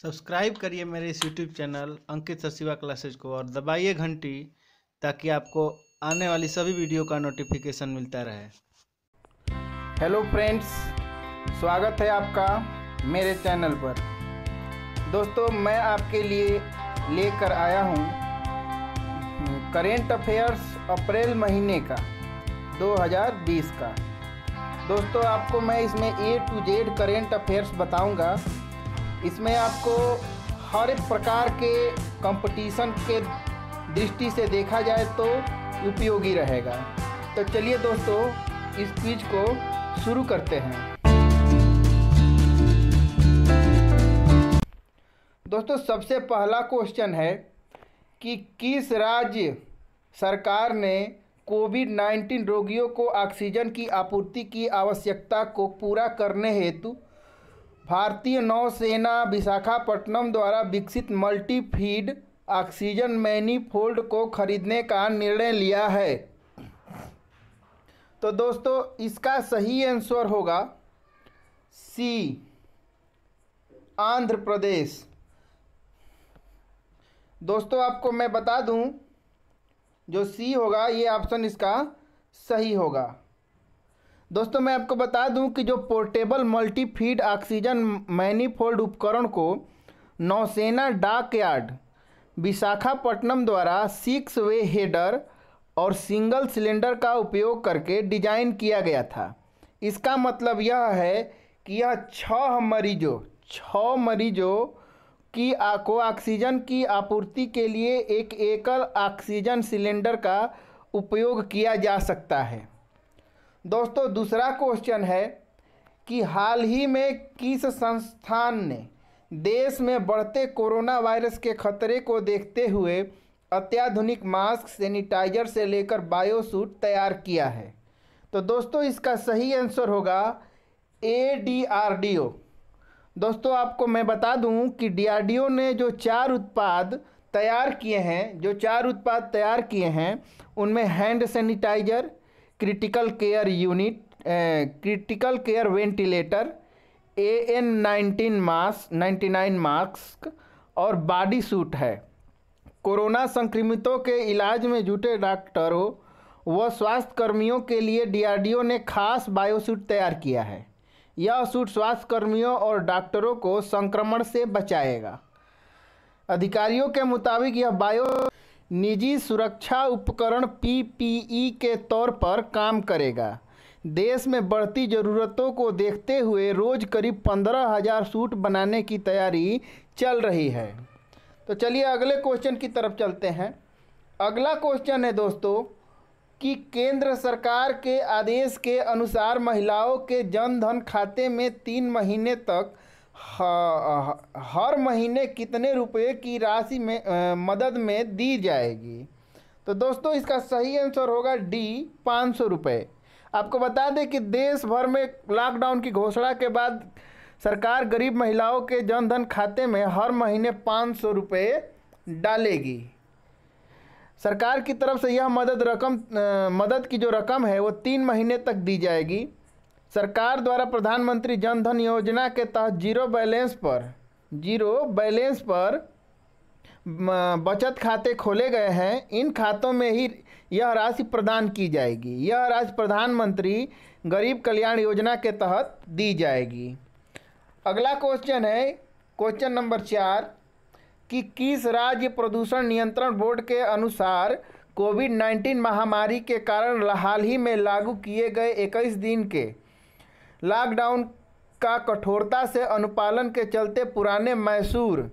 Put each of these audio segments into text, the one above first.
Subscribe करिए मेरे इस यूट्यूब चैनल अंकित सचिवा क्लासेज को और दबाइए घंटी ताकि आपको आने वाली सभी वीडियो का नोटिफिकेशन मिलता रहे। हेलो फ्रेंड्स, स्वागत है आपका मेरे चैनल पर। दोस्तों, मैं आपके लिए लेकर आया हूँ करेंट अफेयर्स अप्रैल महीने का 2020 का। दोस्तों, आपको मैं इसमें A to Z current affairs बताऊंगा। इसमें आपको हर एक प्रकार के कंपटीशन के दृष्टि से देखा जाए तो उपयोगी रहेगा। तो चलिए दोस्तों, इस क्विज को शुरू करते हैं। दोस्तों, सबसे पहला क्वेश्चन है कि किस राज्य सरकार ने कोविड-19 रोगियों को ऑक्सीजन की आपूर्ति की आवश्यकता को पूरा करने हेतु भारतीय नौसेना विशाखापट्टनम द्वारा विकसित मल्टी फीड ऑक्सीजन मैनीफोल्ड को खरीदने का निर्णय लिया है? तो दोस्तों, इसका सही आंसर होगा सी, आंध्र प्रदेश। दोस्तों, आपको मैं बता दूं, जो सी होगा ये ऑप्शन इसका सही होगा। दोस्तों, मैं आपको बता दूं कि जो portable multi feed oxygen manifold उपकरण को नौसेना डॉकयार्ड विशाखापट्टनम द्वारा 6 वे हेडर और सिंगल सिलेंडर का उपयोग करके डिजाइन किया गया था। इसका मतलब यह है कि यह 6 मरीजों की को ऑक्सीजन की आपूर्ति के लिए एक एकल ऑक्सीजन सिलेंडर का उपयोग किया जा सकता है। दोस्तों, दूसरा क्वेश्चन है कि हाल ही में किस संस्थान ने देश में बढ़ते कोरोना वायरस के खतरे को देखते हुए अत्याधुनिक मास्क, सैनिटाइजर से लेकर बायोसूट तैयार किया है? तो दोस्तों, इसका सही आंसर होगा DRDO। दोस्तों, आपको मैं बता दूं कि DRDO ने जो 4 उत्पाद तैयार किए हैं उनमें hand sanitizer, critical care unit, critical care ventilator, AN99 mask और बॉडी सूट है। कोरोना संक्रमितों के इलाज में जुटे डॉक्टरों व स्वास्थ्य कर्मियों के लिए DRDO ने खास बायोसूट तैयार किया है। यह सूट स्वास्थ्य कर्मियों और डॉक्टरों को संक्रमण से बचाएगा। अधिकारियों के मुताबिक यह निजी सुरक्षा उपकरण PPE के तौर पर काम करेगा। देश में बढ़ती ज़रूरतों को देखते हुए रोज़ करीब 15,000 सूट बनाने की तैयारी चल रही है। तो चलिए अगले क्वेश्चन की तरफ चलते हैं। अगला क्वेश्चन है दोस्तों कि केंद्र सरकार के आदेश के अनुसार महिलाओं के जन धन खाते में 3 महीने तक हर महीने कितने रुपए की राशि में मदद में दी जाएगी? तो दोस्तों, इसका सही आंसर होगा D, 500 रुपये। आपको बता दें कि देश भर में लॉकडाउन की घोषणा के बाद सरकार गरीब महिलाओं के जन धन खाते में हर महीने 500 रुपये डालेगी। सरकार की तरफ से यह मदद की जो रकम है वो 3 महीने तक दी जाएगी। सरकार द्वारा प्रधानमंत्री जन धन योजना के तहत जीरो बैलेंस पर बचत खाते खोले गए हैं। इन खातों में ही यह राशि प्रदान की जाएगी। यह राशि प्रधानमंत्री गरीब कल्याण योजना के तहत दी जाएगी। अगला क्वेश्चन है क्वेश्चन नंबर 4 कि किस राज्य प्रदूषण नियंत्रण बोर्ड के अनुसार कोविड-19 महामारी के कारण हाल ही में लागू किए गए 21 दिन के लॉकडाउन का कठोरता से अनुपालन के चलते पुराने मैसूर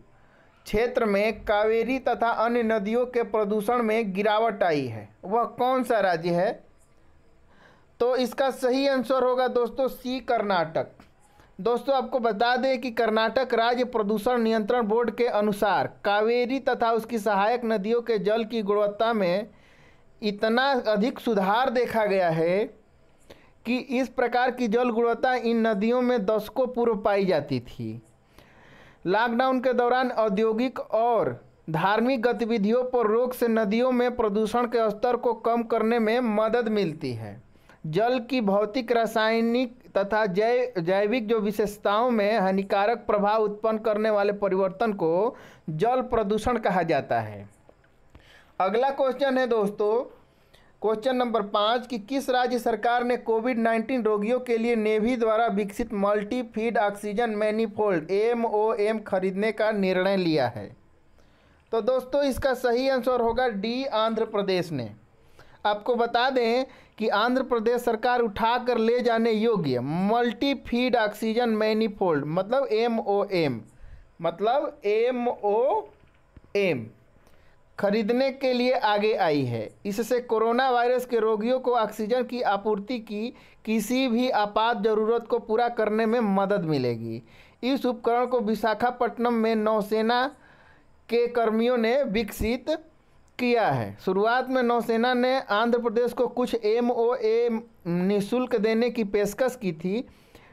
क्षेत्र में कावेरी तथा अन्य नदियों के प्रदूषण में गिरावट आई है? वह कौन सा राज्य है? तो इसका सही आंसर होगा दोस्तों सी, कर्नाटक। दोस्तों, आपको बता दें कि कर्नाटक राज्य प्रदूषण नियंत्रण बोर्ड के अनुसार कावेरी तथा उसकी सहायक नदियों के जल की गुणवत्ता में इतना अधिक सुधार देखा गया है कि इस प्रकार की जल गुणवत्ता इन नदियों में दशकों पूर्व पाई जाती थी। लॉकडाउन के दौरान औद्योगिक और धार्मिक गतिविधियों पर रोक से नदियों में प्रदूषण के स्तर को कम करने में मदद मिलती है। जल की भौतिक, रासायनिक तथा जैविक जो विशेषताओं में हानिकारक प्रभाव उत्पन्न करने वाले परिवर्तन को जल प्रदूषण कहा जाता है। अगला क्वेश्चन है दोस्तों, क्वेश्चन नंबर 5 कि किस राज्य सरकार ने कोविड-19 रोगियों के लिए नेवी द्वारा विकसित multi feed oxygen manifold MOM खरीदने का निर्णय लिया है? तो दोस्तों इसका सही आंसर होगा डी, आंध्र प्रदेश ने। आपको बता दें कि आंध्र प्रदेश सरकार उठाकर ले जाने योग्य मल्टी फीड ऑक्सीजन मैनिफोल्ड मतलब MOM खरीदने के लिए आगे आई है। इससे कोरोना वायरस के रोगियों को ऑक्सीजन की आपूर्ति की किसी भी आपात ज़रूरत को पूरा करने में मदद मिलेगी। इस उपकरण को विशाखापट्टनम में नौसेना के कर्मियों ने विकसित किया है। शुरुआत में नौसेना ने आंध्र प्रदेश को कुछ MOM निःशुल्क देने की पेशकश की थी।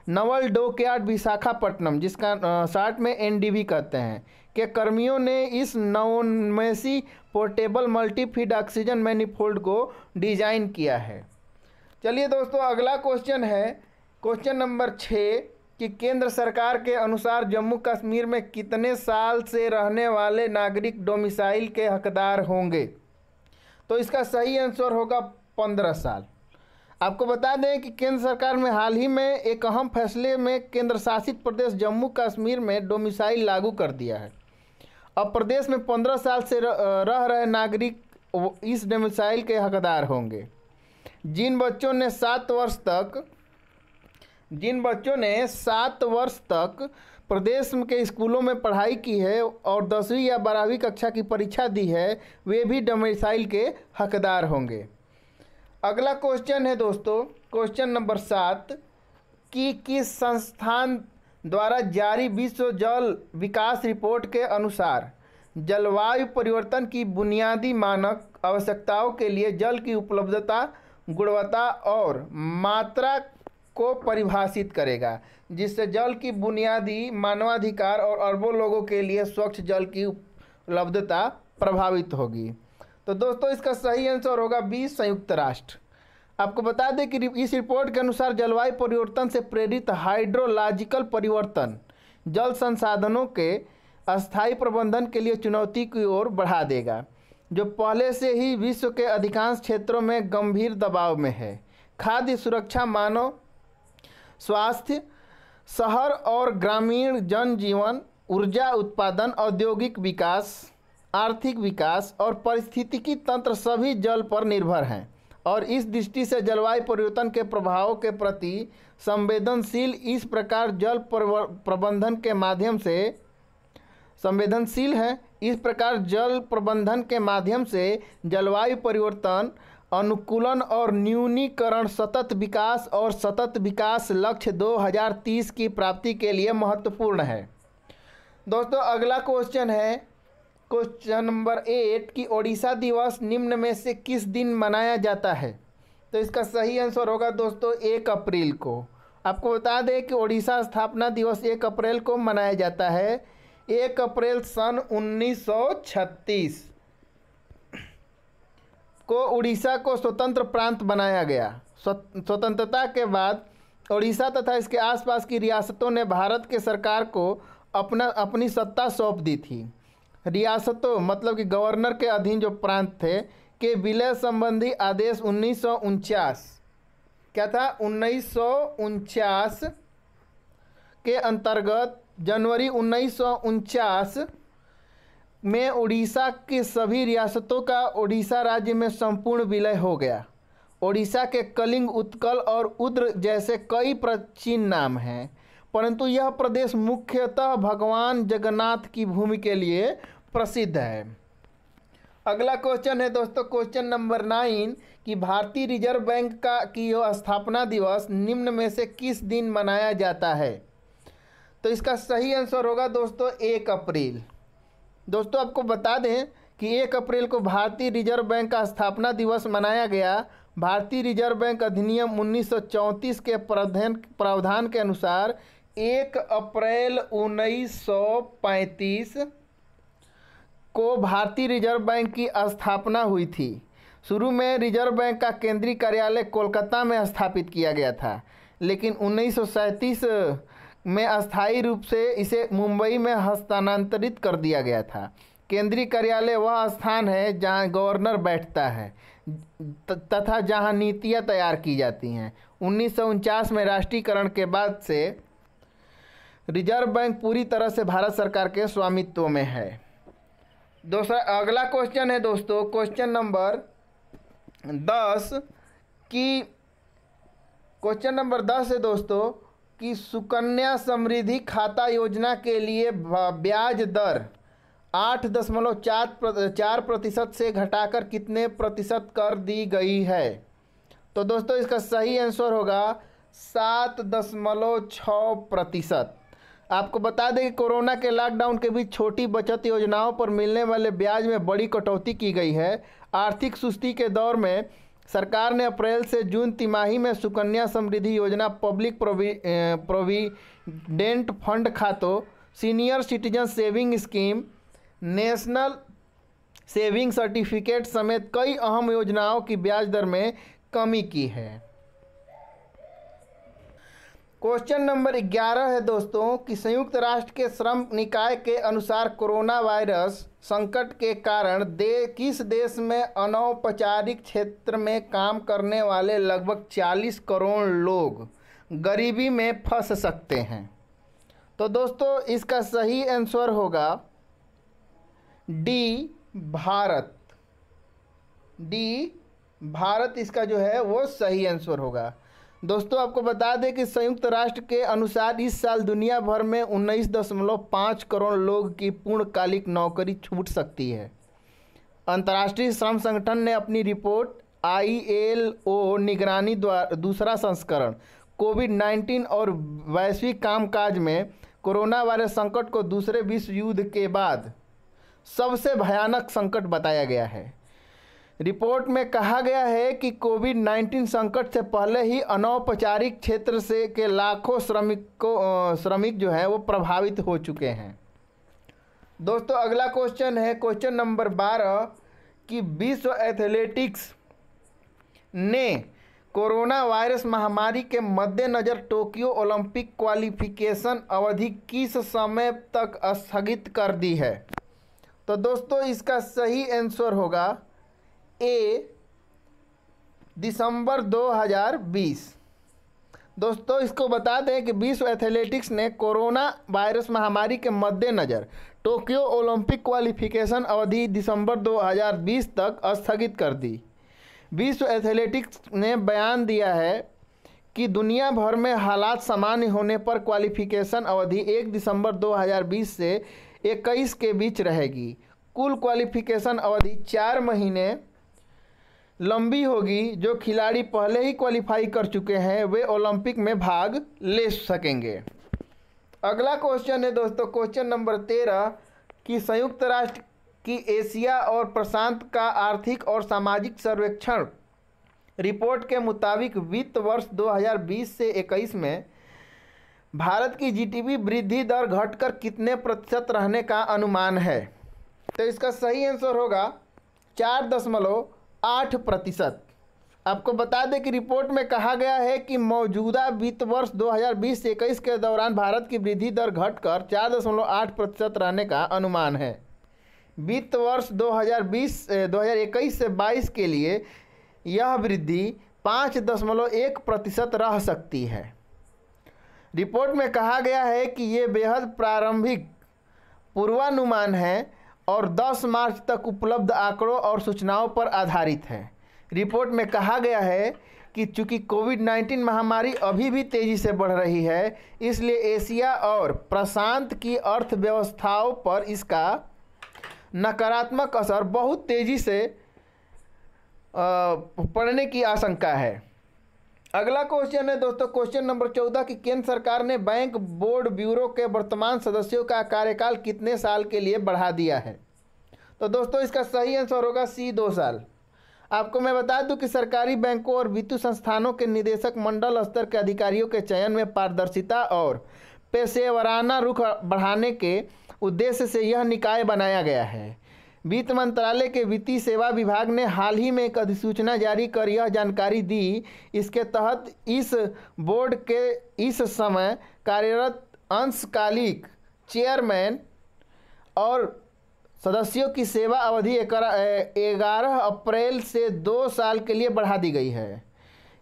नवल डॉकयार्ड विशाखापट्टनम, जिसका शॉर्ट में NDV कहते हैं, के कर्मियों ने इस नवोन्मेषी portable multi feed oxygen manifold को डिजाइन किया है। चलिए दोस्तों अगला क्वेश्चन है क्वेश्चन नंबर 6 कि केंद्र सरकार के अनुसार जम्मू कश्मीर में कितने साल से रहने वाले नागरिक डोमिसाइल के हकदार होंगे? तो इसका सही आंसर होगा 15 साल। आपको बता दें कि केंद्र सरकार में हाल ही में एक अहम फैसले में केंद्र शासित प्रदेश जम्मू कश्मीर में डोमिसाइल लागू कर दिया है। अब प्रदेश में 15 साल से रह रहे नागरिक इस डोमिसाइल के हकदार होंगे। जिन बच्चों ने 7 वर्ष तक प्रदेश के स्कूलों में पढ़ाई की है और 10वीं या 12वीं कक्षा की परीक्षा दी है, वे भी डोमिसाइल के हकदार होंगे। अगला क्वेश्चन है दोस्तों क्वेश्चन नंबर 7 कि किस संस्थान द्वारा जारी विश्व जल विकास रिपोर्ट के अनुसार जलवायु परिवर्तन की बुनियादी मानक आवश्यकताओं के लिए जल की उपलब्धता, गुणवत्ता और मात्रा को परिभाषित करेगा, जिससे जल की बुनियादी मानवाधिकार और अरबों लोगों के लिए स्वच्छ जल की उपलब्धता प्रभावित होगी? तो दोस्तों इसका सही आंसर होगा बी, संयुक्त राष्ट्र। आपको बता दें कि इस रिपोर्ट के अनुसार जलवायु परिवर्तन से प्रेरित हाइड्रोलॉजिकल परिवर्तन जल संसाधनों के अस्थायी प्रबंधन के लिए चुनौती की ओर बढ़ा देगा, जो पहले से ही विश्व के अधिकांश क्षेत्रों में गंभीर दबाव में है। खाद्य सुरक्षा, मानव स्वास्थ्य, शहर और ग्रामीण जनजीवन, ऊर्जा उत्पादन, औद्योगिक विकास, आर्थिक विकास और पारिस्थितिकी तंत्र सभी जल पर निर्भर हैं और इस दृष्टि से जलवायु परिवर्तन के प्रभावों के प्रति संवेदनशील इस प्रकार जल प्रबंधन के माध्यम से संवेदनशील है। इस प्रकार जल प्रबंधन के माध्यम से जलवायु परिवर्तन अनुकूलन और न्यूनीकरण सतत विकास लक्ष्य 2030 की प्राप्ति के लिए महत्वपूर्ण है। दोस्तों अगला क्वेश्चन है क्वेश्चन नंबर 8 कि ओडिशा दिवस निम्न में से किस दिन मनाया जाता है? तो इसका सही आंसर होगा दोस्तों 1 अप्रैल को। आपको बता दें कि ओडिशा स्थापना दिवस 1 अप्रैल को मनाया जाता है। 1 अप्रैल सन 1936 को उड़ीसा को स्वतंत्र प्रांत बनाया गया। स्वतंत्रता के बाद ओडिशा तथा इसके आसपास की रियासतों ने भारत के सरकार को अपनी सत्ता सौंप दी थी। रियासतों मतलब कि गवर्नर के अधीन जो प्रांत थे के विलय संबंधी आदेश 1949 क्या था 1949 के अंतर्गत जनवरी 1949 में उड़ीसा के सभी रियासतों का ओडिशा राज्य में संपूर्ण विलय हो गया। ओडिशा के कलिंग, उत्कल और उद्र जैसे कई प्राचीन नाम हैं, परंतु यह प्रदेश मुख्यतः भगवान जगन्नाथ की भूमि के लिए प्रसिद्ध है। अगला क्वेश्चन है दोस्तों क्वेश्चन नंबर 9 कि भारतीय रिजर्व बैंक की स्थापना दिवस निम्न में से किस दिन मनाया जाता है? तो इसका सही आंसर होगा दोस्तों 1 अप्रैल। दोस्तों आपको बता दें कि 1 अप्रैल को भारतीय रिजर्व बैंक का स्थापना दिवस मनाया गया। भारतीय रिजर्व बैंक अधिनियम 1934 के प्रावधान के अनुसार 1 अप्रैल 1935 को भारतीय रिजर्व बैंक की स्थापना हुई थी। शुरू में रिजर्व बैंक का केंद्रीय कार्यालय कोलकाता में स्थापित किया गया था, लेकिन 1937 में अस्थायी रूप से इसे मुंबई में हस्तांतरित कर दिया गया था। केंद्रीय कार्यालय वह स्थान है जहां गवर्नर बैठता है तथा जहां नीतियां तैयार की जाती हैं। 1949 में राष्ट्रीयकरण के बाद से रिजर्व बैंक पूरी तरह से भारत सरकार के स्वामित्व में है। दूसरा अगला क्वेश्चन है दोस्तों, क्वेश्चन नंबर 10 की क्वेश्चन नंबर 10 है दोस्तों कि सुकन्या समृद्धि खाता योजना के लिए ब्याज दर 8.4% से घटाकर कितने प्रतिशत कर दी गई है? तो दोस्तों इसका सही आंसर होगा 7.6%। आपको बता दें कि कोरोना के लॉकडाउन के बीच छोटी बचत योजनाओं पर मिलने वाले ब्याज में बड़ी कटौती की गई है। आर्थिक सुस्ती के दौर में सरकार ने अप्रैल से जून तिमाही में सुकन्या समृद्धि योजना, पब्लिक प्रोविडेंट फंड खातों, senior citizen saving scheme, national saving certificate समेत कई अहम योजनाओं की ब्याज दर में कमी की है। क्वेश्चन नंबर 11 है दोस्तों कि संयुक्त राष्ट्र के श्रम निकाय के अनुसार कोरोना वायरस संकट के कारण किस देश में अनौपचारिक क्षेत्र में काम करने वाले लगभग 40 करोड़ लोग गरीबी में फंस सकते हैं? तो दोस्तों इसका सही आंसर होगा डी, भारत। डी, भारत इसका जो है वो सही आंसर होगा। दोस्तों आपको बता दें कि संयुक्त राष्ट्र के अनुसार इस साल दुनिया भर में 19.5 करोड़ लोग की पूर्णकालिक नौकरी छूट सकती है। अंतर्राष्ट्रीय श्रम संगठन ने अपनी रिपोर्ट ILO निगरानी द्वारा दूसरा संस्करण कोविड-19 और वैश्विक कामकाज में कोरोना वायरस संकट को दूसरे विश्व युद्ध के बाद सबसे भयानक संकट बताया गया है। रिपोर्ट में कहा गया है कि कोविड-19 संकट से पहले ही अनौपचारिक क्षेत्र से के लाखों श्रमिक जो हैं वो प्रभावित हो चुके हैं। दोस्तों अगला क्वेश्चन है क्वेश्चन नंबर 12 कि विश्व एथलेटिक्स ने कोरोना वायरस महामारी के मद्देनज़र टोक्यो ओलंपिक क्वालिफिकेशन अवधि किस समय तक स्थगित कर दी है? तो दोस्तों इसका सही आंसर होगा ए, दिसंबर 2020। दोस्तों इसको बता दें कि विश्व एथलेटिक्स ने कोरोना वायरस महामारी के मद्देनज़र टोक्यो ओलंपिक क्वालिफिकेशन अवधि दिसंबर 2020 तक स्थगित कर दी। विश्व एथलेटिक्स ने बयान दिया है कि दुनिया भर में हालात सामान्य होने पर क्वालिफिकेशन अवधि 1 दिसंबर 2020 से 21 के बीच रहेगी। कुल क्वालिफिकेशन अवधि 4 महीने लंबी होगी। जो खिलाड़ी पहले ही क्वालिफाई कर चुके हैं वे ओलंपिक में भाग ले सकेंगे। अगला क्वेश्चन है दोस्तों क्वेश्चन नंबर 13 कि संयुक्त राष्ट्र की एशिया और प्रशांत का आर्थिक और सामाजिक सर्वेक्षण रिपोर्ट के मुताबिक वित्त वर्ष 2020 से 21 में भारत की GDP वृद्धि दर घटकर कितने प्रतिशत रहने का अनुमान है? तो इसका सही आंसर होगा 4.8%। आपको बता दें कि रिपोर्ट में कहा गया है कि मौजूदा वित्त वर्ष 2020 से 21 के दौरान भारत की वृद्धि दर घटकर 4.8% रहने का अनुमान है। वित्त वर्ष 2021 से 22 के लिए यह वृद्धि 5.1% रह सकती है। रिपोर्ट में कहा गया है कि ये बेहद प्रारंभिक पूर्वानुमान है और 10 मार्च तक उपलब्ध आंकड़ों और सूचनाओं पर आधारित है। रिपोर्ट में कहा गया है कि चूंकि कोविड-19 महामारी अभी भी तेज़ी से बढ़ रही है, इसलिए एशिया और प्रशांत की अर्थव्यवस्थाओं पर इसका नकारात्मक असर बहुत तेज़ी से पड़ने की आशंका है। अगला क्वेश्चन है दोस्तों क्वेश्चन नंबर 14 कि केंद्र सरकार ने बैंक बोर्ड ब्यूरो के वर्तमान सदस्यों का कार्यकाल कितने साल के लिए बढ़ा दिया है? तो दोस्तों इसका सही आंसर होगा सी, 2 साल। आपको मैं बता दूं कि सरकारी बैंकों और वित्तीय संस्थानों के निदेशक मंडल स्तर के अधिकारियों के चयन में पारदर्शिता और पेशेवराना रुख बढ़ाने के उद्देश्य से यह निकाय बनाया गया है। वित्त मंत्रालय के वित्तीय सेवा विभाग ने हाल ही में एक अधिसूचना जारी कर यह जानकारी दी। इसके तहत इस बोर्ड के इस समय कार्यरत अंशकालिक चेयरमैन और सदस्यों की सेवा अवधि 11 अप्रैल से 2 साल के लिए बढ़ा दी गई है।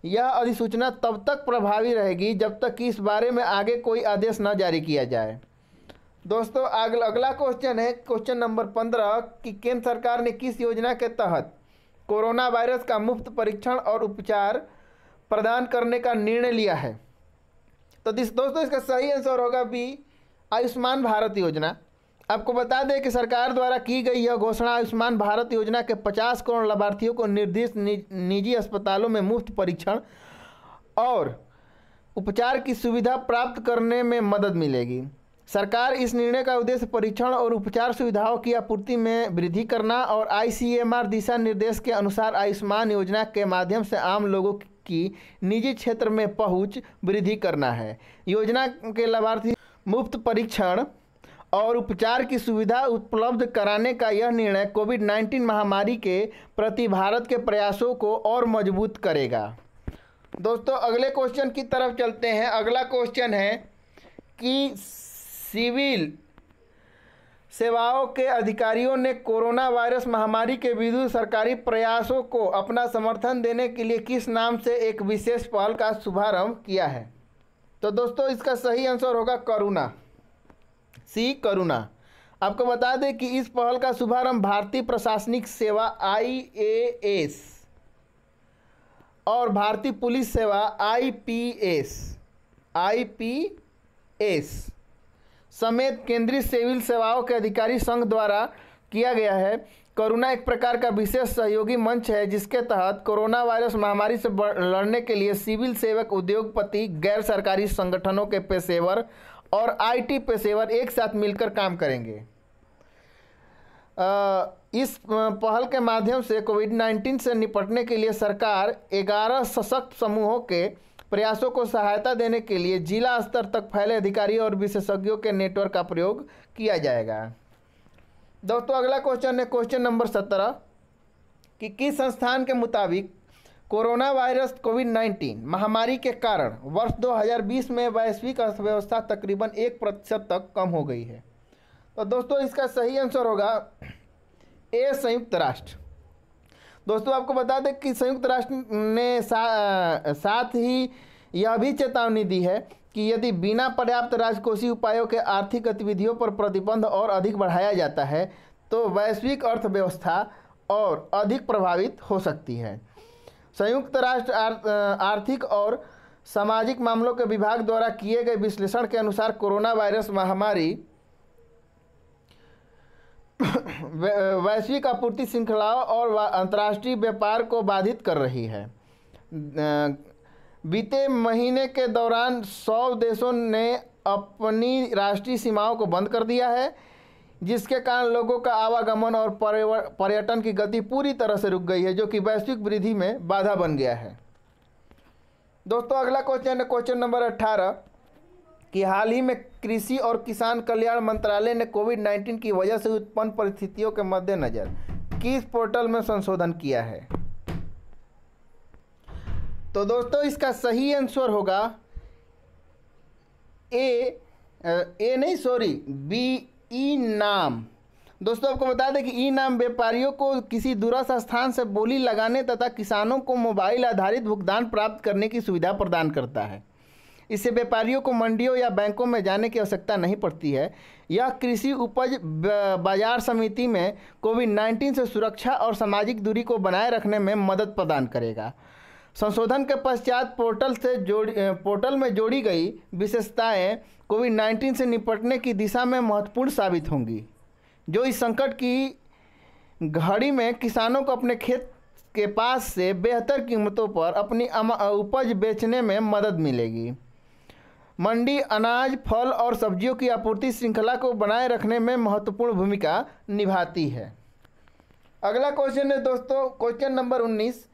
यह अधिसूचना तब तक प्रभावी रहेगी जब तक कि इस बारे में आगे कोई आदेश न जारी किया जाए। दोस्तों अगला क्वेश्चन है क्वेश्चन नंबर 15 कि केंद्र सरकार ने किस योजना के तहत कोरोना वायरस का मुफ्त परीक्षण और उपचार प्रदान करने का निर्णय लिया है। तो दोस्तों इसका सही आंसर होगा बी, आयुष्मान भारत योजना। आपको बता दें कि सरकार द्वारा की गई यह घोषणा आयुष्मान भारत योजना के 50 करोड़ लाभार्थियों को निर्दिष्ट निजी अस्पतालों में मुफ्त परीक्षण और उपचार की सुविधा प्राप्त करने में मदद मिलेगी। सरकार इस निर्णय का उद्देश्य परीक्षण और उपचार सुविधाओं की आपूर्ति में वृद्धि करना और आईसीएमआर दिशा निर्देश के अनुसार आयुष्मान योजना के माध्यम से आम लोगों की निजी क्षेत्र में पहुंच वृद्धि करना है। योजना के लाभार्थी मुफ्त परीक्षण और उपचार की सुविधा उपलब्ध कराने का यह निर्णय कोविड-19 महामारी के प्रति भारत के प्रयासों को और मजबूत करेगा। दोस्तों अगले क्वेश्चन की तरफ चलते हैं। अगला क्वेश्चन है कि सिविल सेवाओं के अधिकारियों ने कोरोना वायरस महामारी के विरुद्ध सरकारी प्रयासों को अपना समर्थन देने के लिए किस नाम से एक विशेष पहल का शुभारंभ किया है। तो दोस्तों इसका सही आंसर होगा करुणा, सी करुणा। आपको बता दें कि इस पहल का शुभारंभ भारतीय प्रशासनिक सेवा IAS और भारतीय पुलिस सेवा IPS समेत केंद्रीय सिविल सेवाओं के अधिकारी संघ द्वारा किया गया है। करुणा एक प्रकार का विशेष सहयोगी मंच है जिसके तहत कोरोना वायरस महामारी से लड़ने के लिए सिविल सेवक, उद्योगपति, गैर सरकारी संगठनों के पेशेवर और IT पेशेवर एक साथ मिलकर काम करेंगे। इस पहल के माध्यम से कोविड-19 से निपटने के लिए सरकार 11 सशक्त समूहों के प्रयासों को सहायता देने के लिए जिला स्तर तक फैले अधिकारियों और विशेषज्ञों के नेटवर्क का प्रयोग किया जाएगा। दोस्तों अगला क्वेश्चन है क्वेश्चन नंबर 17 कि किस संस्थान के मुताबिक कोरोना वायरस कोविड-19 महामारी के कारण वर्ष 2020 में वैश्विक अर्थव्यवस्था तकरीबन 1% तक कम हो गई है। तो दोस्तों इसका सही आंसर होगा ए, संयुक्त राष्ट्र। दोस्तों आपको बता दें कि संयुक्त राष्ट्र ने साथ ही यह भी चेतावनी दी है कि यदि बिना पर्याप्त राजकोषीय उपायों के आर्थिक गतिविधियों पर प्रतिबंध और अधिक बढ़ाया जाता है तो वैश्विक अर्थव्यवस्था और अधिक प्रभावित हो सकती है। संयुक्त राष्ट्र आर्थिक और सामाजिक मामलों के विभाग द्वारा किए गए विश्लेषण के अनुसार कोरोना वायरस महामारी वैश्विक आपूर्ति श्रृंखलाओं और अंतर्राष्ट्रीय व्यापार को बाधित कर रही है। बीते महीने के दौरान 100 देशों ने अपनी राष्ट्रीय सीमाओं को बंद कर दिया है जिसके कारण लोगों का आवागमन और पर्यटन की गति पूरी तरह से रुक गई है जो कि वैश्विक वृद्धि में बाधा बन गया है। दोस्तों अगला क्वेश्चन है क्वेश्चन नंबर 18 कि हाल ही में कृषि और किसान कल्याण मंत्रालय ने कोविड-19 की वजह से उत्पन्न परिस्थितियों के मद्देनजर किस पोर्टल में संशोधन किया है। तो दोस्तों इसका सही आंसर होगा बी, ई नाम। दोस्तों आपको बता दें कि ई नाम व्यापारियों को किसी दूरस्थ स्थान से बोली लगाने तथा किसानों को मोबाइल आधारित भुगतान प्राप्त करने की सुविधा प्रदान करता है। इससे व्यापारियों को मंडियों या बैंकों में जाने की आवश्यकता नहीं पड़ती है। यह कृषि उपज बाजार समिति में कोविड-19 से सुरक्षा और सामाजिक दूरी को बनाए रखने में मदद प्रदान करेगा। संशोधन के पश्चात पोर्टल में जोड़ी गई विशेषताएं कोविड-19 से निपटने की दिशा में महत्वपूर्ण साबित होंगी, जो इस संकट की घड़ी में किसानों को अपने खेत के पास से बेहतर कीमतों पर अपनी उपज बेचने में मदद मिलेगी। मंडी अनाज, फल और सब्जियों की आपूर्ति श्रृंखला को बनाए रखने में महत्वपूर्ण भूमिका निभाती है। अगला क्वेश्चन है दोस्तों क्वेश्चन नंबर 19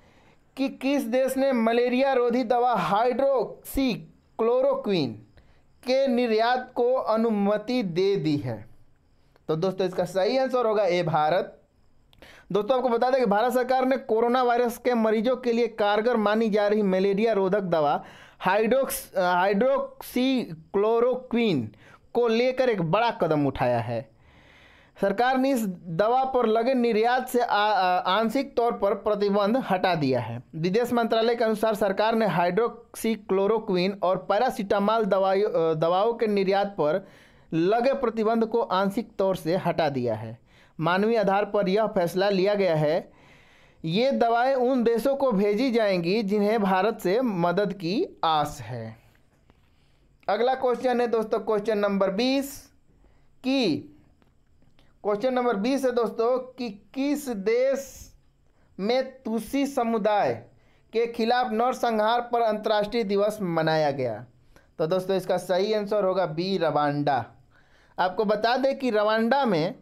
कि किस देश ने मलेरिया रोधी दवा हाइड्रोक्सी क्लोरोक्विन के निर्यात को अनुमति दे दी है। तो दोस्तों इसका सही आंसर होगा ए, भारत। दोस्तों आपको बता दें कि भारत सरकार ने कोरोना वायरस के मरीजों के लिए कारगर मानी जा रही मलेरिया रोधक दवा हाइड्रोक्सीक्लोरोक्वीन को लेकर एक बड़ा कदम उठाया है। सरकार ने इस दवा पर लगे निर्यात से आंशिक तौर पर प्रतिबंध हटा दिया है। विदेश मंत्रालय के अनुसार सरकार ने हाइड्रोक्सीक्लोरोक्वीन और पैरासीटामॉल दवाओं के निर्यात पर लगे प्रतिबंध को आंशिक तौर से हटा दिया है। मानवीय आधार पर यह फैसला लिया गया है। ये दवाएं उन देशों को भेजी जाएंगी जिन्हें भारत से मदद की आस है। अगला क्वेश्चन है दोस्तों क्वेश्चन नंबर 20 है दोस्तों कि किस देश में तुसी समुदाय के खिलाफ नरसंहार पर अंतर्राष्ट्रीय दिवस मनाया गया? तो दोस्तों इसका सही आंसर होगा बी, रवांडा। आपको बता दें कि रवांडा में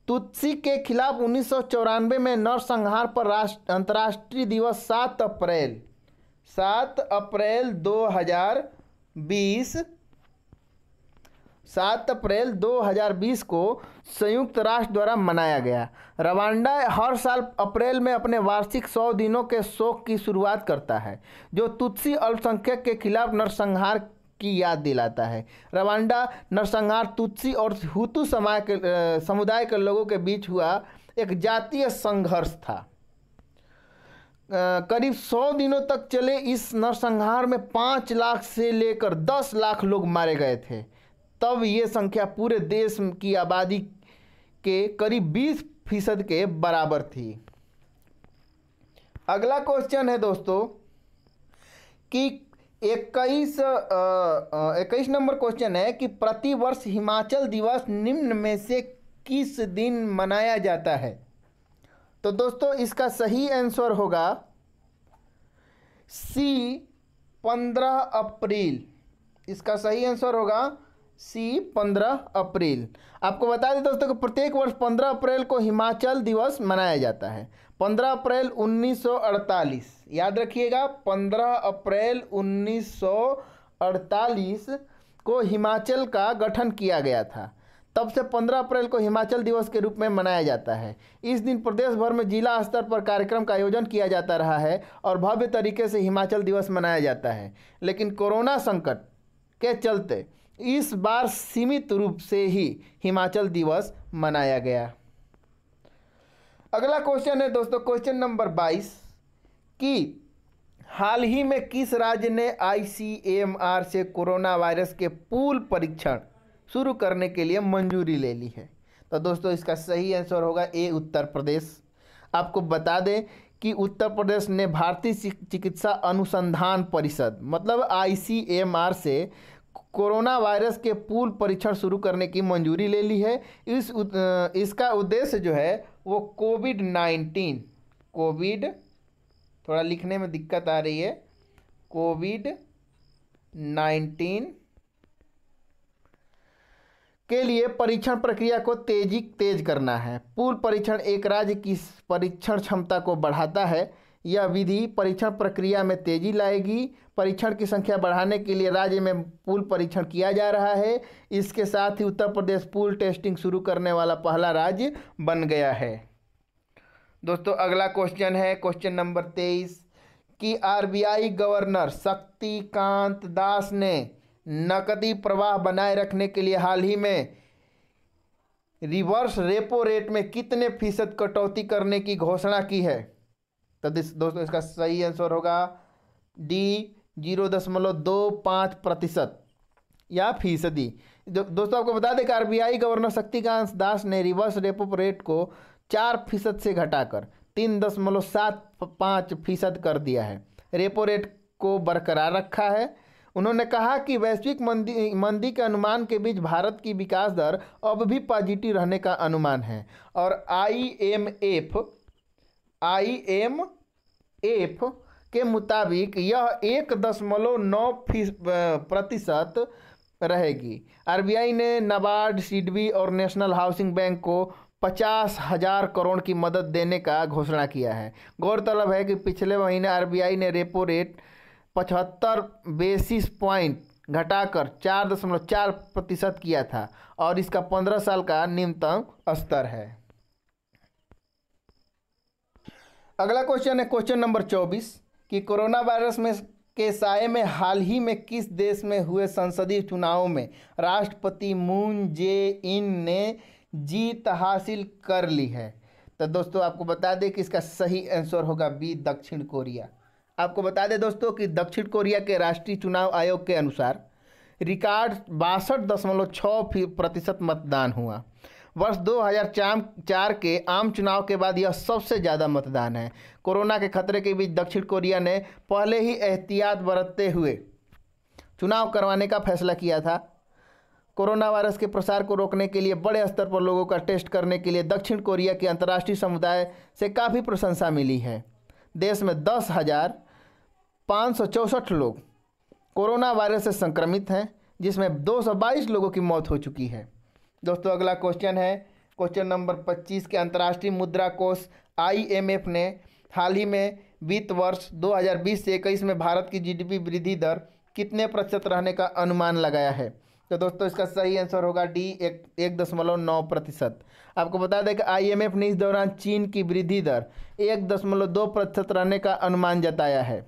तुत्सी के खिलाफ 1994 में नरसंहार पर अंतर्राष्ट्रीय दिवस 7 अप्रैल 2020 को संयुक्त राष्ट्र द्वारा मनाया गया। रवांडा हर साल अप्रैल में अपने वार्षिक 100 दिनों के शोक की शुरुआत करता है, जो तुत्सी अल्पसंख्यक के खिलाफ नरसंहार की याद दिलाता है। रवांडा नरसंहार तुत्सी और हुतू समुदाय के लोगों के बीच हुआ एक जातीय संघर्ष था। करीब 100 दिनों तक चले इस नरसंहार में 5 लाख से लेकर 10 लाख लोग मारे गए थे। तब ये संख्या पूरे देश की आबादी के करीब 20% के बराबर थी। अगला क्वेश्चन है दोस्तों कि 21 नंबर क्वेश्चन है कि प्रतिवर्ष हिमाचल दिवस निम्न में से किस दिन मनाया जाता है? तो दोस्तों इसका सही आंसर होगा सी, 15 अप्रैल। इसका सही आंसर होगा सी, 15 अप्रैल। आपको बता दें दोस्तों कि प्रत्येक वर्ष 15 अप्रैल को हिमाचल दिवस मनाया जाता है। 15 अप्रैल 1948, याद रखिएगा, 15 अप्रैल 1948 को हिमाचल का गठन किया गया था। तब से 15 अप्रैल को हिमाचल दिवस के रूप में मनाया जाता है। इस दिन प्रदेश भर में जिला स्तर पर कार्यक्रम का आयोजन किया जाता रहा है और भव्य तरीके से हिमाचल दिवस मनाया जाता है। लेकिन कोरोना संकट के चलते इस बार सीमित रूप से ही हिमाचल दिवस मनाया गया। अगला क्वेश्चन है दोस्तों क्वेश्चन नंबर 22 कि हाल ही में किस राज्य ने ICMR से कोरोना वायरस के पूल परीक्षण शुरू करने के लिए मंजूरी ले ली है? तो दोस्तों इसका सही आंसर होगा ए, उत्तर प्रदेश। आपको बता दें कि उत्तर प्रदेश ने भारतीय चिकित्सा अनुसंधान परिषद मतलब ICMR से कोरोना वायरस के पूल परीक्षण शुरू करने की मंजूरी ले ली है। इसका उद्देश्य जो है वो कोविड, थोड़ा लिखने में दिक्कत आ रही है, कोविड-19 के लिए परीक्षण प्रक्रिया को तेज करना है। पूल परीक्षण एक राज्य की परीक्षण क्षमता को बढ़ाता है। यह विधि परीक्षण प्रक्रिया में तेजी लाएगी। परीक्षण की संख्या बढ़ाने के लिए राज्य में पूल परीक्षण किया जा रहा है। इसके साथ ही उत्तर प्रदेश पूल टेस्टिंग शुरू करने वाला पहला राज्य बन गया है। दोस्तों अगला क्वेश्चन है क्वेश्चन नंबर 23 कि RBI गवर्नर शक्तिकांत दास ने नकदी प्रवाह बनाए रखने के लिए हाल ही में रिवर्स रेपो रेट में कितने फीसद कटौती करने की घोषणा की है? तो दोस्तों इसका सही आंसर होगा डी, 0.25% या फीसदी। दोस्तों आपको बता दें कि RBI गवर्नर शक्तिकांत दास ने रिवर्स रेपो रेट को 4% से घटाकर 3.75% कर दिया है। रेपो रेट को बरकरार रखा है। उन्होंने कहा कि वैश्विक मंदी के अनुमान के बीच भारत की विकास दर अब भी पॉजिटिव रहने का अनुमान है और IMF के मुताबिक यह 1.9% रहेगी। RBI ने नाबार्ड, सिडबी और नेशनल हाउसिंग बैंक को 50,000 करोड़ की मदद देने का घोषणा किया है। गौरतलब है कि पिछले महीने RBI ने रेपो रेट 75 बेसिस पॉइंट घटाकर 4.4% किया था और इसका 15 साल का निम्नतम स्तर है। अगला क्वेश्चन है क्वेश्चन नंबर 24 कि कोरोना वायरस में के साए में हाल ही में किस देश में हुए संसदीय चुनाव में राष्ट्रपति मून जे इन ने जीत हासिल कर ली है। तो दोस्तों आपको बता दें कि इसका सही आंसर होगा बी, दक्षिण कोरिया। आपको बता दें दोस्तों कि दक्षिण कोरिया के राष्ट्रीय चुनाव आयोग के अनुसार रिकॉर्ड 62.6% मतदान हुआ। वर्ष 2004 के आम चुनाव के बाद यह सबसे ज़्यादा मतदान है। कोरोना के खतरे के बीच दक्षिण कोरिया ने पहले ही एहतियात बरतते हुए चुनाव करवाने का फैसला किया था। कोरोना वायरस के प्रसार को रोकने के लिए बड़े स्तर पर लोगों का टेस्ट करने के लिए दक्षिण कोरिया के अंतर्राष्ट्रीय समुदाय से काफ़ी प्रशंसा मिली है। देश में 10,564 लोग कोरोना वायरस से संक्रमित हैं, जिसमें 222 लोगों की मौत हो चुकी है। दोस्तों अगला क्वेश्चन है क्वेश्चन नंबर 25 के अंतर्राष्ट्रीय मुद्रा कोष IMF ने हाल ही में वित्त वर्ष 2020 से 21 में भारत की GDP वृद्धि दर कितने प्रतिशत रहने का अनुमान लगाया है। तो दोस्तों इसका सही आंसर होगा डी, 1.9%। आपको बता दें कि IMF ने इस दौरान चीन की वृद्धि दर 1.2% रहने का अनुमान जताया है।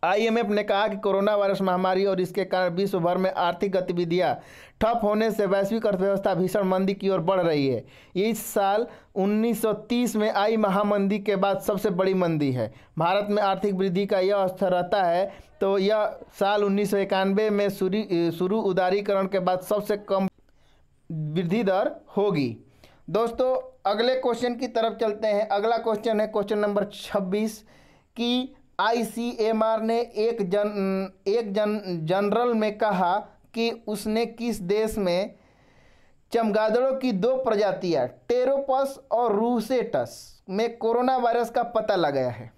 IMF ने कहा कि कोरोना वायरस महामारी और इसके कारण विश्व भर में आर्थिक गतिविधियां ठप होने से वैश्विक अर्थव्यवस्था भीषण मंदी की ओर बढ़ रही है। ये इस साल 1930 में आई महामंदी के बाद सबसे बड़ी मंदी है। भारत में आर्थिक वृद्धि का यह स्तर रहता है तो यह साल 1991 में शुरू उदारीकरण के बाद सबसे कम वृद्धि दर होगी। दोस्तों अगले क्वेश्चन की तरफ चलते हैं। अगला क्वेश्चन है क्वेश्चन नंबर 26 कि ICMR ने एक जनरल में कहा कि उसने किस देश में चमगादड़ों की 2 प्रजातियां टेरोपस और रूसेटस में कोरोना वायरस का पता लगाया है।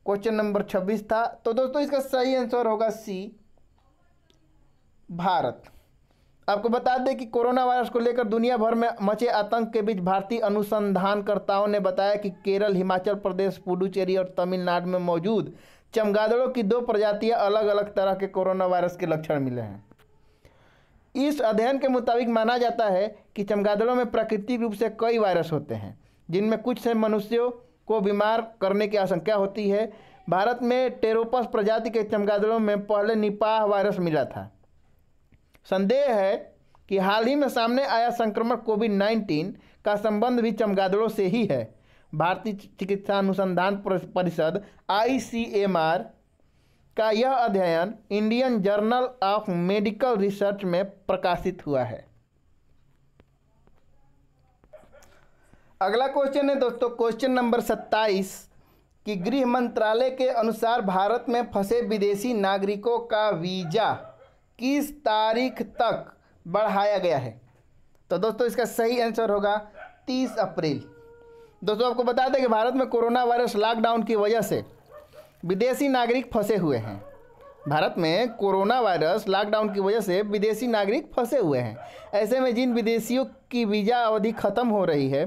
क्वेश्चन नंबर 26 था। तो दोस्तों इसका सही आंसर होगा सी, भारत। आपको बता दें कि कोरोना वायरस को लेकर दुनिया भर में मचे आतंक के बीच भारतीय अनुसंधानकर्ताओं ने बताया कि केरल, हिमाचल प्रदेश, पुडुचेरी और तमिलनाडु में मौजूद चमगादड़ों की 2 प्रजातियां अलग अलग तरह के कोरोना वायरस के लक्षण मिले हैं। इस अध्ययन के मुताबिक माना जाता है कि चमगादड़ों में प्राकृतिक रूप से कई वायरस होते हैं, जिनमें कुछ से मनुष्यों को बीमार करने की आशंका होती है। भारत में टेरोपस प्रजाति के चमगादड़ों में पहले निपाह वायरस मिला था। संदेह है कि हाल ही में सामने आया संक्रमण कोविड-19 का संबंध भी चमगादड़ों से ही है। भारतीय चिकित्सा अनुसंधान परिषद ICMR का यह अध्ययन Indian journal of medical research में प्रकाशित हुआ है। अगला क्वेश्चन है दोस्तों क्वेश्चन नंबर 27 कि गृह मंत्रालय के अनुसार भारत में फंसे विदेशी नागरिकों का वीज़ा किस तारीख तक बढ़ाया गया है। तो दोस्तों इसका सही आंसर होगा 30 अप्रैल। दोस्तों आपको बता दें कि भारत में कोरोना वायरस लॉकडाउन की वजह से विदेशी नागरिक फंसे हुए हैं। भारत में कोरोना वायरस लॉकडाउन की वजह से विदेशी नागरिक फंसे हुए हैं। ऐसे में जिन विदेशियों की वीज़ा अवधि ख़त्म हो रही है,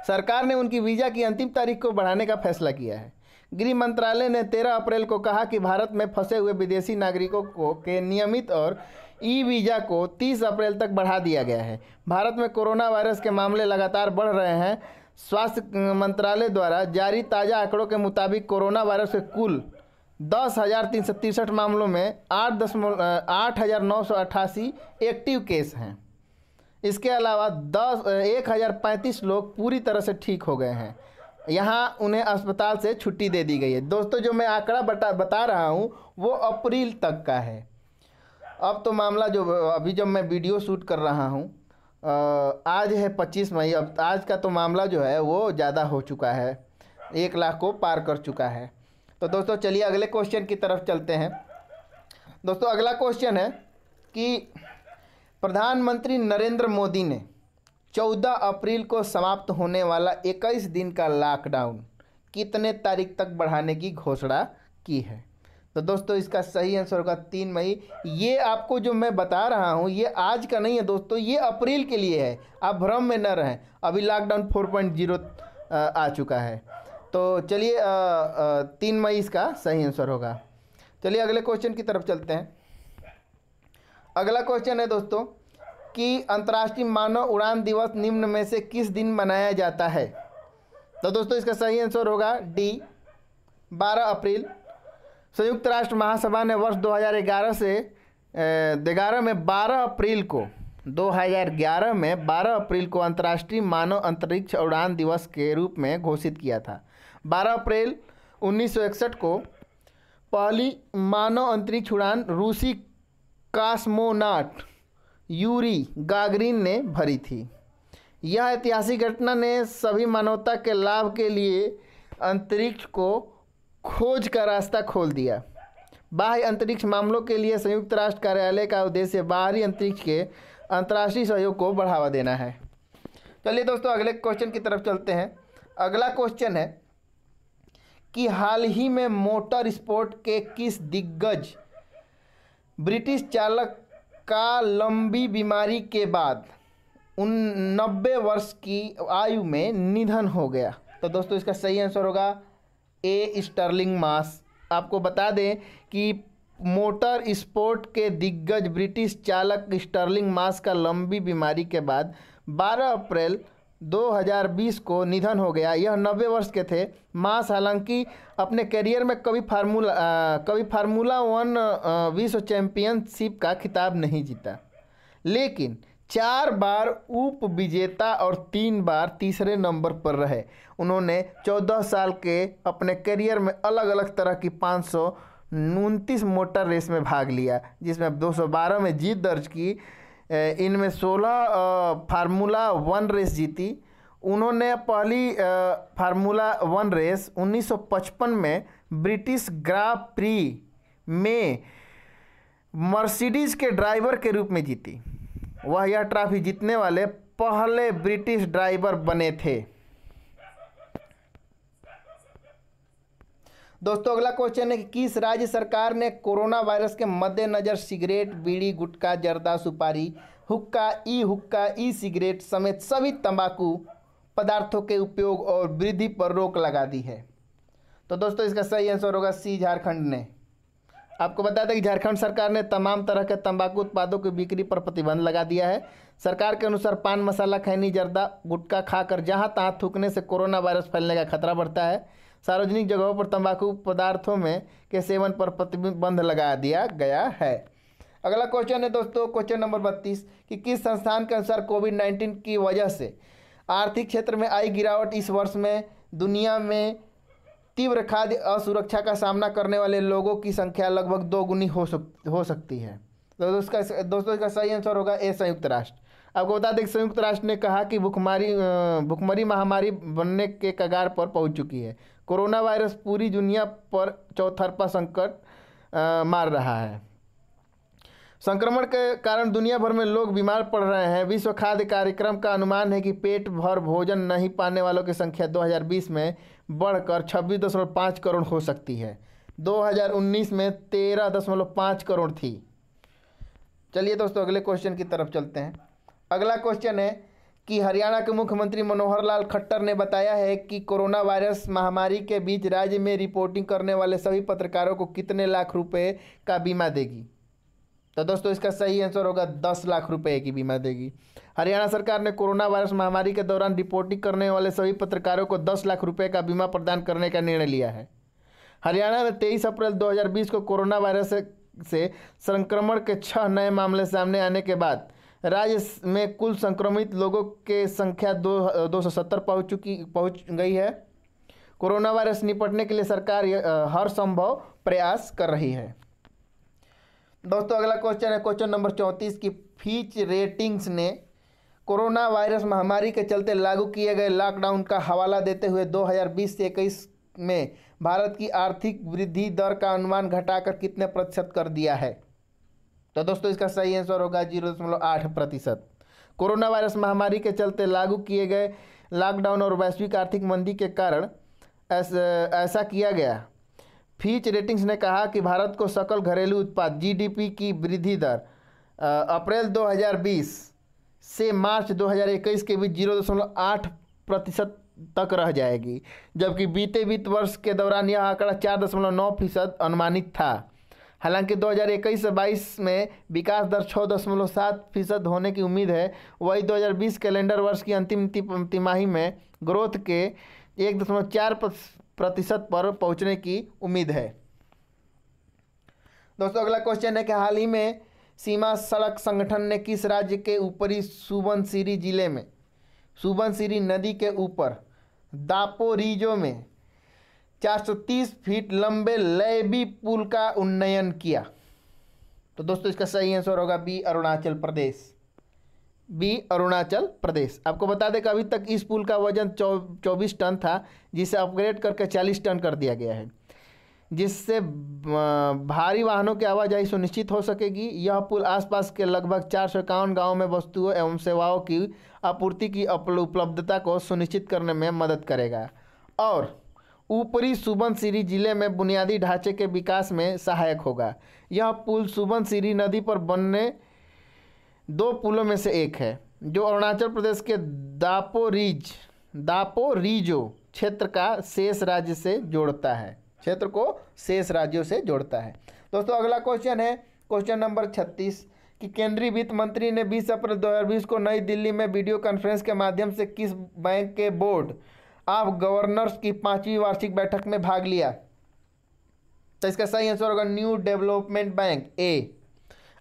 सरकार ने उनकी वीज़ा की अंतिम तारीख को बढ़ाने का फैसला किया है। गृह मंत्रालय ने 13 अप्रैल को कहा कि भारत में फंसे हुए विदेशी नागरिकों के नियमित और वीज़ा को 30 अप्रैल तक बढ़ा दिया गया है। भारत में कोरोना वायरस के मामले लगातार बढ़ रहे हैं। स्वास्थ्य मंत्रालय द्वारा जारी ताज़ा आंकड़ों के मुताबिक कोरोना वायरस के कुल 10,363 मामलों में 8,988 एक्टिव केस हैं। इसके अलावा 1,035 लोग पूरी तरह से ठीक हो गए हैं। यहाँ उन्हें अस्पताल से छुट्टी दे दी गई है। दोस्तों जो मैं आंकड़ा बता रहा हूँ वो अप्रैल तक का है। अब तो मामला जो अभी जब मैं वीडियो शूट कर रहा हूँ, आज है 25 मई। अब आज का तो मामला जो है वो ज़्यादा हो चुका है, 1 लाख को पार कर चुका है। तो दोस्तों चलिए अगले क्वेश्चन की तरफ चलते हैं। दोस्तों अगला क्वेश्चन है कि प्रधानमंत्री नरेंद्र मोदी ने 14 अप्रैल को समाप्त होने वाला 21 दिन का लॉकडाउन कितने तारीख तक बढ़ाने की घोषणा की है। तो दोस्तों इसका सही आंसर होगा 3 मई। ये आपको जो मैं बता रहा हूँ ये आज का नहीं है दोस्तों, ये अप्रैल के लिए है। आप भ्रम में न रहें, अभी लॉकडाउन 4.0 आ चुका है। तो चलिए 3 मई इसका सही आंसर होगा। चलिए अगले क्वेश्चन की तरफ चलते हैं। अगला क्वेश्चन है दोस्तों कि अंतर्राष्ट्रीय मानव उड़ान दिवस निम्न में से किस दिन मनाया जाता है। तो दोस्तों इसका सही आंसर होगा डी 12 अप्रैल। संयुक्त राष्ट्र महासभा ने वर्ष 2011 से 11 में 12 अप्रैल को 2011 में 12 अप्रैल को अंतर्राष्ट्रीय मानव अंतरिक्ष उड़ान दिवस के रूप में घोषित किया था। 12 अप्रैल 1961 को पहली मानव अंतरिक्ष उड़ान रूसी कॉस्मोनॉट यूरी गागरिन ने भरी थी। यह ऐतिहासिक घटना ने सभी मानवता के लाभ के लिए अंतरिक्ष को खोज का रास्ता खोल दिया। बाह्य अंतरिक्ष मामलों के लिए संयुक्त राष्ट्र कार्यालय का उद्देश्य बाहरी अंतरिक्ष के अंतर्राष्ट्रीय सहयोग को बढ़ावा देना है। चलिए दोस्तों अगले क्वेश्चन की तरफ चलते हैं। अगला क्वेश्चन है कि हाल ही में मोटर स्पोर्ट के किस दिग्गज ब्रिटिश चालक का लंबी बीमारी के बाद 90 वर्ष की आयु में निधन हो गया? तो दोस्तों इसका सही आंसर होगा ए स्टर्लिंग मास। आपको बता दें कि मोटर स्पोर्ट के दिग्गज ब्रिटिश चालक स्टर्लिंग मास का लंबी बीमारी के बाद 12 अप्रैल 2020 को निधन हो गया। यह 90 वर्ष के थे। मास हालांकि अपने करियर में कभी फार्मूला 1 विश्व चैंपियनशिप का खिताब नहीं जीता, लेकिन 4 बार उप विजेता और 3 बार तीसरे नंबर पर रहे। उन्होंने 14 साल के अपने करियर में अलग अलग तरह की 529 मोटर रेस में भाग लिया, जिसमें 212 में जीत दर्ज की। इनमें 16 फार्मूला 1 रेस जीती। उन्होंने पहली फार्मूला 1 रेस 1955 में ब्रिटिश ग्रां प्री में मर्सिडीज के ड्राइवर के रूप में जीती। वह यह ट्रॉफी जीतने वाले पहले ब्रिटिश ड्राइवर बने थे। दोस्तों अगला क्वेश्चन है कि किस राज्य सरकार ने कोरोना वायरस के मद्देनजर सिगरेट, बीड़ी, गुटखा, जर्दा, सुपारी, हुक्का, ई सिगरेट समेत सभी तंबाकू पदार्थों के उपयोग और वृद्धि पर रोक लगा दी है? तो दोस्तों इसका सही आंसर होगा सी झारखंड ने। आपको बता दें कि झारखंड सरकार ने तमाम तरह के तंबाकू उत्पादों की बिक्री पर प्रतिबंध लगा दिया है। सरकार के अनुसार पान मसाला, खैनी, जर्दा, गुटखा खाकर जहां तहां थूकने से कोरोना वायरस फैलने का खतरा बढ़ता है। सार्वजनिक जगहों पर तंबाकू पदार्थों में के सेवन पर प्रतिबंध लगा दिया गया है। अगला क्वेश्चन है दोस्तों क्वेश्चन नंबर 32 कि किस संस्थान के अनुसार कोविड-19 की वजह से आर्थिक क्षेत्र में आई गिरावट इस वर्ष में दुनिया में तीव्र खाद्य असुरक्षा का सामना करने वाले लोगों की संख्या लगभग 2 गुनी हो सकती है? तो दोस्तों इसका सही आंसर होगा ए संयुक्त राष्ट्र। आपको बता दें कि संयुक्त राष्ट्र ने कहा कि भुखमरी महामारी बनने के कगार पर पहुंच चुकी है। कोरोना वायरस पूरी दुनिया पर चौतरफा संकट मार रहा है। संक्रमण के कारण दुनिया भर में लोग बीमार पड़ रहे हैं। विश्व खाद्य कार्यक्रम का अनुमान है कि पेट भर भोजन नहीं पाने वालों की संख्या 2020 में बढ़कर 26.5 करोड़ हो सकती है। 2019 में 13.5 करोड़ थी। चलिए दोस्तों अगले क्वेश्चन की तरफ चलते हैं। अगला क्वेश्चन है कि हरियाणा के मुख्यमंत्री मनोहर लाल खट्टर ने बताया है कि कोरोना वायरस महामारी के बीच राज्य में रिपोर्टिंग करने वाले सभी पत्रकारों को कितने लाख रुपए का बीमा देगी? तो दोस्तों इसका सही आंसर होगा 10 लाख रुपए की बीमा देगी। हरियाणा सरकार ने कोरोना वायरस महामारी के दौरान रिपोर्टिंग करने वाले सभी पत्रकारों को 10 लाख रुपए का बीमा प्रदान करने का निर्णय लिया है। हरियाणा में 23 अप्रैल 2020 को कोरोना वायरस से संक्रमण के 6 नए मामले सामने आने के बाद राज्य में कुल संक्रमित लोगों की संख्या 270 पहुंच गई है। कोरोना वायरस निपटने के लिए सरकार हर संभव प्रयास कर रही है। दोस्तों अगला क्वेश्चन है क्वेश्चन नंबर 34 की फिच रेटिंग्स ने कोरोना वायरस महामारी के चलते लागू किए गए लॉकडाउन का हवाला देते हुए 2020 से 21 में भारत की आर्थिक वृद्धि दर का अनुमान घटाकर कितने प्रतिशत कर दिया है? तो दोस्तों इसका सही आंसर होगा 0.8%। कोरोना वायरस महामारी के चलते लागू किए गए लॉकडाउन और वैश्विक आर्थिक मंदी के कारण ऐसा किया गया। फिच रेटिंग्स ने कहा कि भारत को सकल घरेलू उत्पाद जीडीपी की वृद्धि दर अप्रैल 2020 से मार्च 2021 के बीच 0.8% तक रह जाएगी, जबकि बीते वित्त वर्ष के दौरान यह आंकड़ा 4.9% अनुमानित था। हालांकि 2021 से 22 में विकास दर 6.7% होने की उम्मीद है। वही 2020 कैलेंडर वर्ष की अंतिम तिमाही में ग्रोथ के 1.4% पर पहुंचने की उम्मीद है। दोस्तों अगला क्वेश्चन है कि हाल ही में सीमा सड़क संगठन ने किस राज्य के ऊपरी सुबनसिरी जिले में सुबनसिरी नदी के ऊपर दापोरिजो में 430 फीट लंबे लैबी पुल का उन्नयन किया? तो दोस्तों इसका सही आंसर होगा बी, अरुणाचल प्रदेश। बी, अरुणाचल प्रदेश। आपको बता दें कि अभी तक इस पुल का वजन 24 टन था, जिसे अपग्रेड करके 40 टन कर दिया गया है, जिससे भारी वाहनों की आवाजाही सुनिश्चित हो सकेगी। यह पुल आसपास के लगभग 451 गांवों में वस्तुओं एवं सेवाओं की आपूर्ति की उपलब्धता को सुनिश्चित करने में मदद करेगा और ऊपरी सुबनसिरी जिले में बुनियादी ढांचे के विकास में सहायक होगा। यह पुल सुबनसिरी नदी पर बनने 2 पुलों में से एक है, जो अरुणाचल प्रदेश के दापोरिजो क्षेत्र का शेष राज्य से जोड़ता है, क्षेत्र को शेष राज्यों से जोड़ता है। दोस्तों अगला क्वेश्चन है क्वेश्चन नंबर 36 कि केंद्रीय वित्त मंत्री ने 20 अप्रैल 2020 को नई दिल्ली में वीडियो कॉन्फ्रेंस के माध्यम से किस बैंक के बोर्ड ऑफ गवर्नर्स की 5वीं वार्षिक बैठक में भाग लिया? तो इसका सही आंसर होगा न्यू डेवलपमेंट बैंक, ए।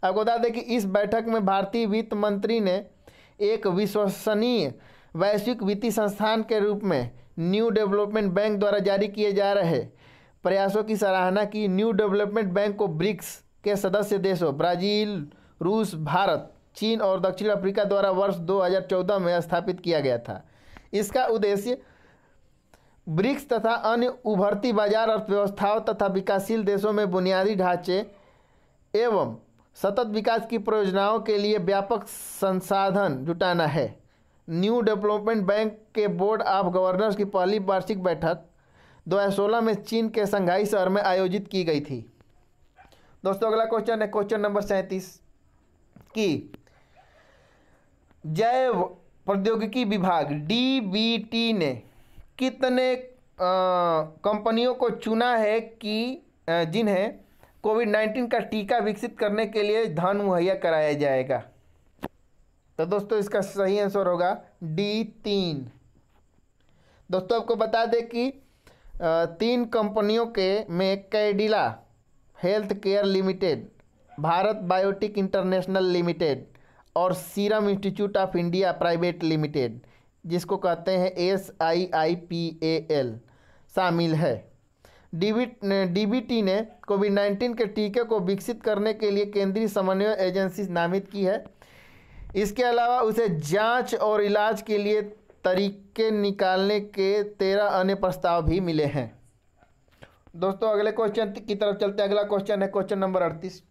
आपको बता दें कि इस बैठक में भारतीय वित्त मंत्री ने एक विश्वसनीय वैश्विक वित्तीय संस्थान के रूप में न्यू डेवलपमेंट बैंक द्वारा जारी किए जा रहे प्रयासों की सराहना की। न्यू डेवलपमेंट बैंक को ब्रिक्स के सदस्य देशों ब्राज़ील, रूस, भारत, चीन और दक्षिण अफ्रीका द्वारा वर्ष 2014 में स्थापित किया गया था। इसका उद्देश्य ब्रिक्स तथा अन्य उभरती बाजार अर्थव्यवस्थाओं तथा विकासशील देशों में बुनियादी ढांचे एवं सतत विकास की परियोजनाओं के लिए व्यापक संसाधन जुटाना है। न्यू डेवलपमेंट बैंक के बोर्ड ऑफ गवर्नर्स की पहली वार्षिक बैठक 2016 में चीन के शंघाई शहर में आयोजित की गई थी। दोस्तों अगला क्वेश्चन है क्वेश्चन नंबर 37 कि जैव प्रौद्योगिकी विभाग डीबीटी ने कितने कंपनियों को चुना है कि जिन्हें कोविड-19 का टीका विकसित करने के लिए धन मुहैया कराया जाएगा? तो दोस्तों इसका सही आंसर होगा D3। दोस्तों आपको बता दें कि 3 कंपनियों के में Cadila health care limited, Bharat biotech international limited और Serum Institute of India private limited, जिसको कहते हैं SIIPAL, शामिल है। डीबीटी ने कोविड-19 के टीके को विकसित करने के लिए केंद्रीय समन्वय एजेंसी नामित की है। इसके अलावा उसे जांच और इलाज के लिए तरीके निकालने के 13 अन्य प्रस्ताव भी मिले हैं। दोस्तों अगले क्वेश्चन की तरफ चलते हैं। अगला क्वेश्चन है क्वेश्चन नंबर 38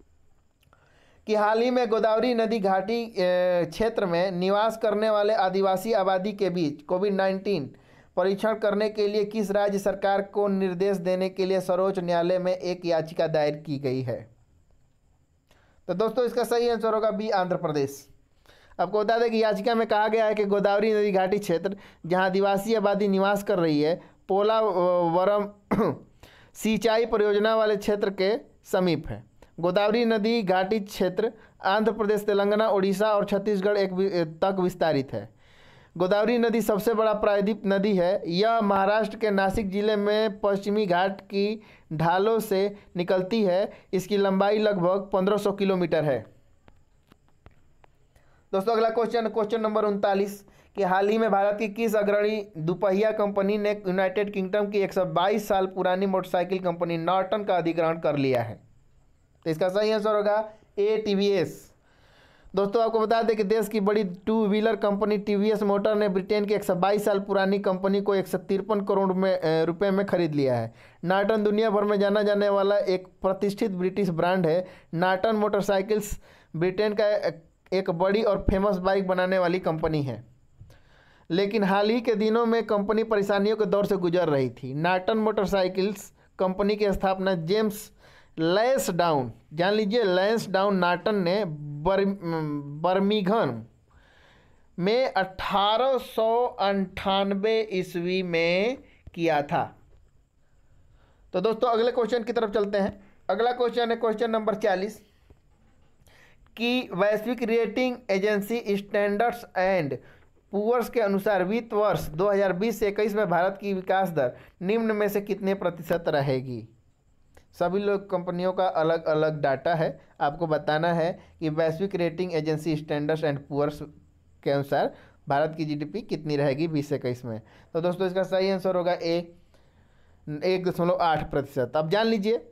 कि हाल ही में गोदावरी नदी घाटी क्षेत्र में निवास करने वाले आदिवासी आबादी के बीच कोविड-19 परीक्षण करने के लिए किस राज्य सरकार को निर्देश देने के लिए सर्वोच्च न्यायालय में एक याचिका दायर की गई है? तो दोस्तों इसका सही आंसर होगा बी, आंध्र प्रदेश। आपको बता दें कि याचिका में कहा गया है कि गोदावरी नदी घाटी क्षेत्र जहां आदिवासी आबादी निवास कर रही है, पोलावरम सिंचाई परियोजना वाले क्षेत्र के समीप है। गोदावरी नदी घाटी क्षेत्र आंध्र प्रदेश, तेलंगाना, ओडिशा और छत्तीसगढ़ तक विस्तारित है। गोदावरी नदी सबसे बड़ा प्रायद्वीप नदी है। यह महाराष्ट्र के नासिक जिले में पश्चिमी घाट की ढालों से निकलती है। इसकी लंबाई लगभग 1500 किलोमीटर है। दोस्तों अगला क्वेश्चन नंबर 39 कि हाल ही में भारत की किस अग्रणी दुपहिया कंपनी ने यूनाइटेड किंगडम की 122 साल पुरानी मोटरसाइकिल कंपनी नॉर्टन का अधिग्रहण कर लिया है? तो इसका सही आंसर होगा ए, TVS। दोस्तों आपको बता दें कि देश की बड़ी 2 व्हीलर कंपनी TVS मोटर ने ब्रिटेन की 122 साल पुरानी कंपनी को 153 करोड़ रुपए में खरीद लिया है। नॉर्टन दुनिया भर में जाना जाने वाला एक प्रतिष्ठित ब्रिटिश ब्रांड है। नॉर्टन मोटरसाइकिल्स ब्रिटेन का एक बड़ी और फेमस बाइक बनाने वाली कंपनी है, लेकिन हाल ही के दिनों में कंपनी परेशानियों के दौर से गुजर रही थी। नॉर्टन मोटरसाइकिल्स कंपनी की स्थापना जेम्स लैंसडाउन, जान लीजिए लैंसडाउन नॉर्टन ने बर्मिंघम में 1898 ईस्वी में किया था। तो दोस्तों अगले क्वेश्चन की तरफ चलते हैं। अगला क्वेश्चन है क्वेश्चन नंबर 40 कि वैश्विक rating agency Standards and Poor's के अनुसार वित्त वर्ष 2020 से 21 में भारत की विकास दर निम्न में से कितने प्रतिशत रहेगी। सभी लोग कंपनियों का अलग अलग डाटा है, आपको बताना है कि वैश्विक rating agency Standard and Poor's के अनुसार भारत की जीडीपी कितनी रहेगी 20 से 21 में। तो दोस्तों इसका सही आंसर होगा ए 1.8%। अब जान लीजिए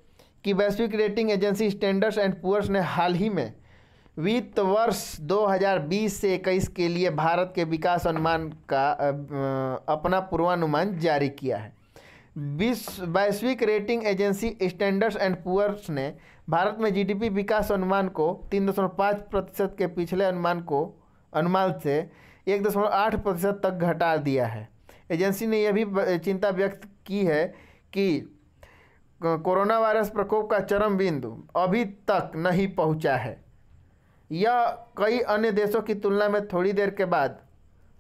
कि वैश्विक rating agency Standard and Poor's ने हाल ही में वित्त वर्ष 2020 से 21 के लिए भारत के विकास अनुमान का अपना पूर्वानुमान जारी किया है। वैश्विक rating agency Standard and Poor's ने भारत में जीडीपी विकास अनुमान को 3.5% के पिछले अनुमान से 1.8% तक घटा दिया है। एजेंसी ने यह भी चिंता व्यक्त की है कि कोरोना वायरस प्रकोप का चरम बिंदु अभी तक नहीं पहुंचा है। यह कई अन्य देशों की तुलना में थोड़ी देर के बाद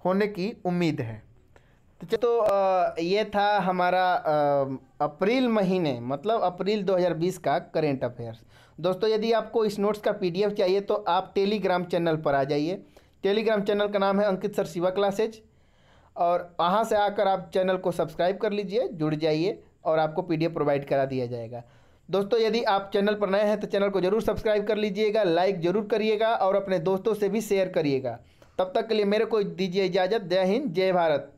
होने की उम्मीद है। तो ये था हमारा अप्रैल महीने मतलब अप्रैल 2020 का करेंट अफेयर्स। दोस्तों यदि आपको इस नोट्स का पीडीएफ चाहिए तो आप टेलीग्राम चैनल पर आ जाइए। टेलीग्राम चैनल का नाम है अंकित सर शिवा क्लासेज, और वहाँ से आकर आप चैनल को सब्सक्राइब कर लीजिए, जुड़ जाइए और आपको पीडीएफ प्रोवाइड करा दिया जाएगा। दोस्तों यदि आप चैनल पर नए हैं तो चैनल को जरूर सब्सक्राइब कर लीजिएगा, लाइक जरूर करिएगा और अपने दोस्तों से भी शेयर करिएगा। तब तक के लिए मेरे को दीजिए इजाज़त। जय हिंद, जय भारत।